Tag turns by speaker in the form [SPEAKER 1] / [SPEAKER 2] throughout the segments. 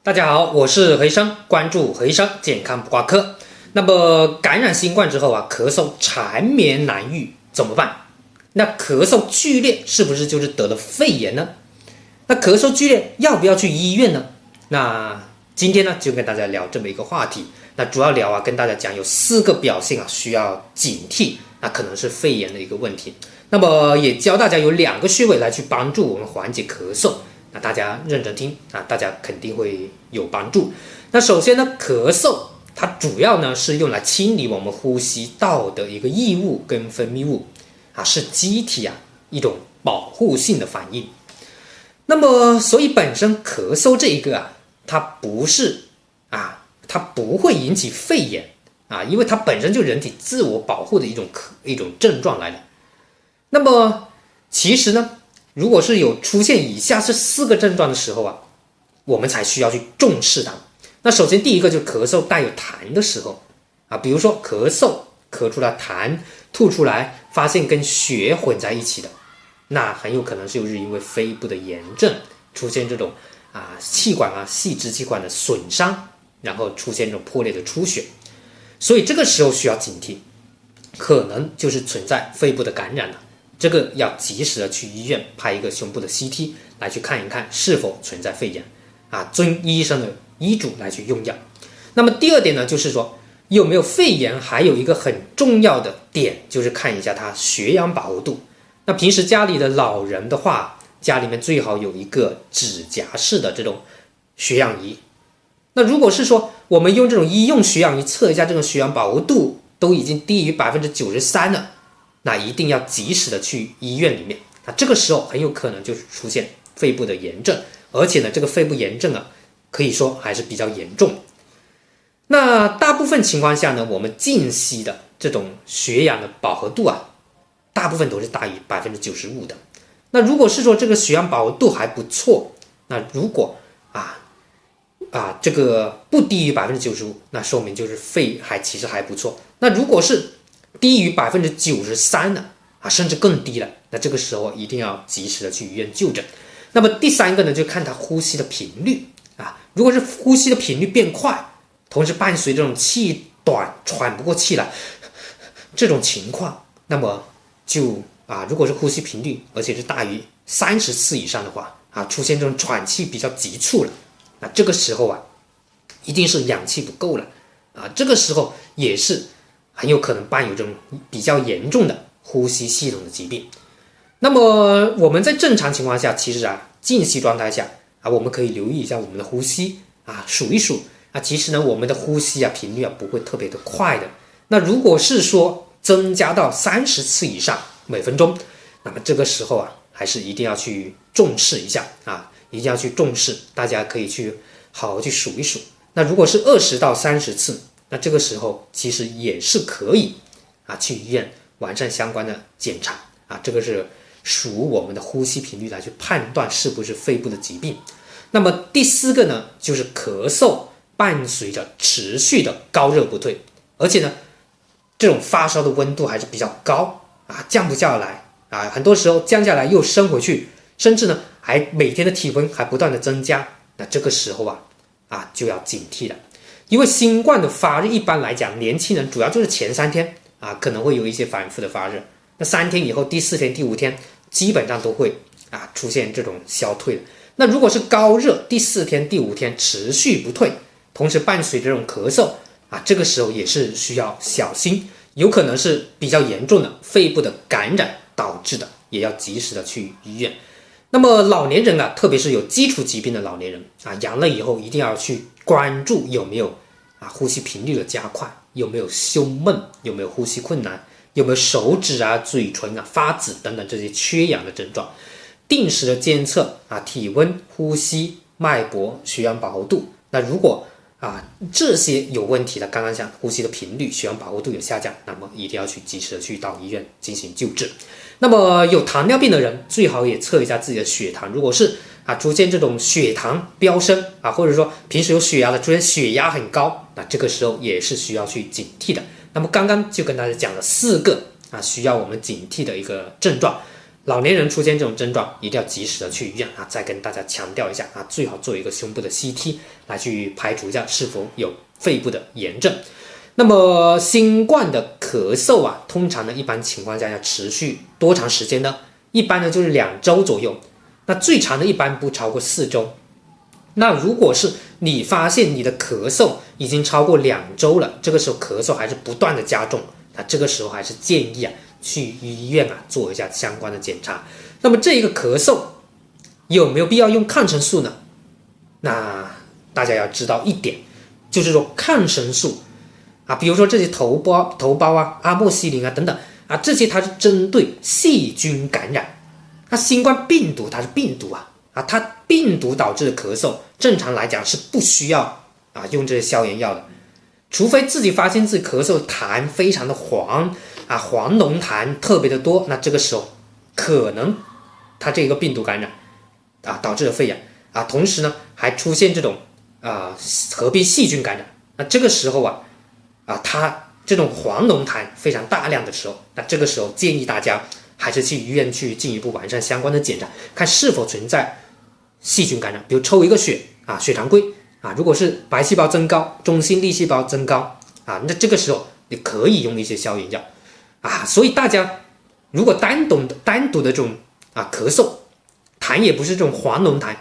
[SPEAKER 1] 大家好，我是何医生，关注何医生健康不挂科。那么感染新冠之后啊，咳嗽缠绵难愈怎么办？那咳嗽剧烈是不是就是得了肺炎呢？那咳嗽剧烈要不要去医院呢？那今天呢就跟大家聊这么一个话题。那主要聊跟大家讲有4个表现需要警惕，那可能是肺炎的一个问题。那么也教大家有2个穴位来去帮助我们缓解咳嗽。那大家认真听大家肯定会有帮助。那首先呢，咳嗽它主要呢是用来清理我们呼吸道的一个异物跟分泌物是机体一种保护性的反应。那么所以本身咳嗽这一个它不是它不会引起肺炎因为它本身就人体自我保护的一种症状来的。那么其实呢，如果是有出现以下这4个症状的时候我们才需要去重视它。那首先第一个就是咳嗽带有痰的时候比如说咳嗽咳出了痰，吐出来发现跟血混在一起的，那很有可能是因为肺部的炎症出现这种气管细支气管的损伤，然后出现这种破裂的出血，所以这个时候需要警惕，可能就是存在肺部的感染了。这个要及时的去医院拍一个胸部的 CT 来去看一看是否存在肺炎遵医生的医嘱来去用药。那么第二点呢，就是说有没有肺炎还有一个很重要的点，就是看一下它血氧饱和度。那平时家里的老人的话，家里面最好有一个指甲式的这种血氧仪。那如果是说我们用这种医用血氧仪测一下这种血氧饱和度都已经低于 93% 了，那一定要及时的去医院里面这个时候很有可能就是出现肺部的炎症，而且呢这个肺部炎症可以说还是比较严重。那大部分情况下呢，我们静息的这种血氧的饱和度大部分都是大于 95% 的。那如果是说这个血氧饱和度还不错，那如果这个不低于 95%， 那说明就是肺其实还不错。那如果是低于 93% 了甚至更低了，那这个时候一定要及时的去医院就诊。那么第3个呢，就看他呼吸的频率如果是呼吸的频率变快，同时伴随这种气短喘不过气来这种情况，那么就如果是呼吸频率而且是大于30次以上的话出现这种喘气比较急促了，那这个时候一定是氧气不够了这个时候也是很有可能伴有这种比较严重的呼吸系统的疾病。那么我们在正常情况下，其实静息状态下我们可以留意一下我们的呼吸数一数其实呢我们的呼吸频率不会特别的快的。那如果是说增加到30次以上每分钟，那么这个时候还是一定要去重视一下一定要去重视，大家可以去好好去数一数。那如果是20到30次，那这个时候其实也是可以去医院完善相关的检查这个是数我们的呼吸频率来去判断是不是肺部的疾病。那么第4个呢，就是咳嗽伴随着持续的高热不退，而且呢这种发烧的温度还是比较高降不下来很多时候降下来又升回去，甚至呢还每天的体温还不断的增加，那这个时候就要警惕了。因为新冠的发热一般来讲，年轻人主要就是前3天可能会有一些反复的发热，那3天以后第4天第5天基本上都会出现这种消退了。那如果是高热第4天第5天持续不退，同时伴随这种咳嗽这个时候也是需要小心，有可能是比较严重的肺部的感染导致的，也要及时的去医院。那么老年人特别是有基础疾病的老年人阳了以后一定要去关注有没有呼吸频率的加快，有没有胸闷，有没有呼吸困难，有没有手指嘴唇发紫等等这些缺氧的症状，定时的监测体温、呼吸、脉搏、血氧饱和度。那如果这些有问题的，刚刚讲呼吸的频率、血氧饱和度有下降，那么一定要去及时的去到医院进行救治。那么有糖尿病的人最好也测一下自己的血糖，如果是出现这种血糖飙升或者说平时有血压的出现血压很高，那这个时候也是需要去警惕的。那么刚刚就跟大家讲了4个需要我们警惕的一个症状。老年人出现这种症状，一定要及时的去医院啊！再跟大家强调一下啊，最好做一个胸部的 CT 来去排除一下是否有肺部的炎症。那么新冠的咳嗽啊，通常呢一般情况下要持续多长时间呢？一般呢就是2周左右，那最长的一般不超过4周。那如果是你发现你的咳嗽已经超过2周了，这个时候咳嗽还是不断的加重，那这个时候还是建议啊去医院啊做一下相关的检查。那么这一个咳嗽有没有必要用抗生素呢？那大家要知道一点，就是说抗生素啊，比如说这些头孢啊、阿莫西林啊等等啊，这些它是针对细菌感染。那新冠病毒它是病毒啊，它病毒导致的咳嗽，正常来讲是不需要啊用这些消炎药的，除非自己发现自己咳嗽痰非常的黄啊，黄浓痰特别的多，那这个时候可能它这个病毒感染啊导致了肺炎啊，同时呢还出现这种合并细菌感染，那这个时候它这种黄浓痰非常大量的时候，那这个时候建议大家还是去医院去进一步完善相关的检查，看是否存在细菌感染，比如抽一个血啊，血常规啊，如果是白细胞增高、中性粒细胞增高啊，那这个时候你可以用一些消炎药啊。所以大家如果单独的这种咳嗽，痰也不是这种黄浓痰，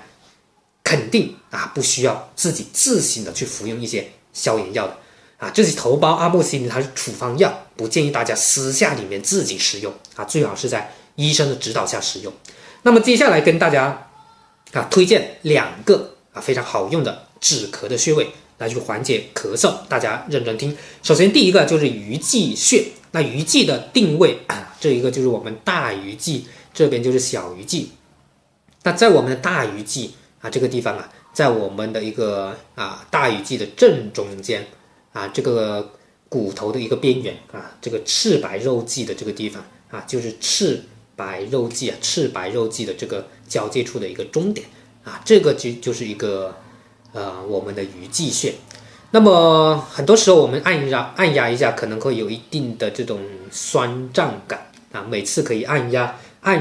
[SPEAKER 1] 肯定不需要自己自行的去服用一些消炎药的啊。这些头孢、阿莫西林它是处方药，不建议大家私下里面自己使用啊，最好是在医生的指导下使用。那么接下来跟大家推荐2个非常好用的止咳的穴位来去缓解咳嗽，大家认真听。首先第一个就是鱼际穴，那鱼际的定位这一个就是我们大鱼际，这边就是小鱼际。那在我们的大鱼际这个地方在我们的一个大鱼际的正中间这个骨头的一个边缘这个赤白肉际的这个地方就是赤白肉际的这个交界处的一个中点这个就是一个我们的鱼际穴。那么很多时候我们按压一下，可能会有一定的这种酸胀感每次可以按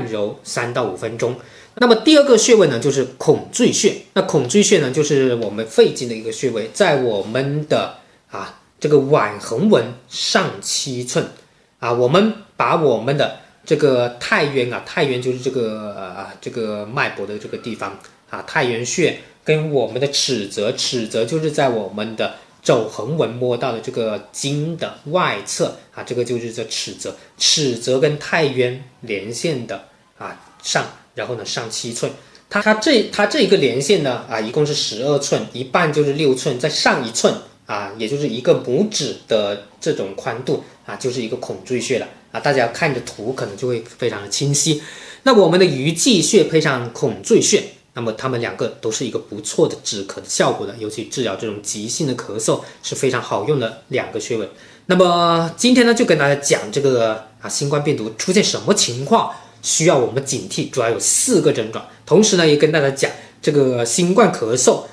[SPEAKER 1] 揉3到5分钟。那么第2个穴位呢，就是孔最穴。那孔最穴呢，就是我们肺经的一个穴位，在我们的这个腕横纹上7寸我们把我们的这个太渊太渊就是这个脉搏的这个地方太渊穴跟我们的尺泽就是在我们的肘横纹摸到的这个经的外侧这个就是这尺泽跟太渊连线的然后呢上7寸，它这一个连线呢一共是12寸，一半就是6寸，再上1寸也就是一个拇指的这种宽度就是一个孔最穴了大家看着图可能就会非常的清晰。那我们的鱼际穴配上孔最穴，那么它们2个都是一个不错的止咳的效果的，尤其治疗这种急性的咳嗽是非常好用的2个穴位。那么今天呢就跟大家讲这个新冠病毒出现什么情况需要我们警惕，主要有4个症状。同时呢也跟大家讲这个新冠咳嗽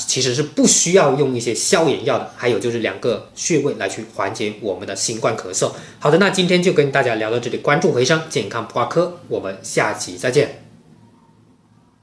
[SPEAKER 1] 其实是不需要用一些消炎药的，还有就是2个穴位来去缓解我们的新冠咳嗽。好的，那今天就跟大家聊到这里，关注回声健康不挂科，我们下期再见。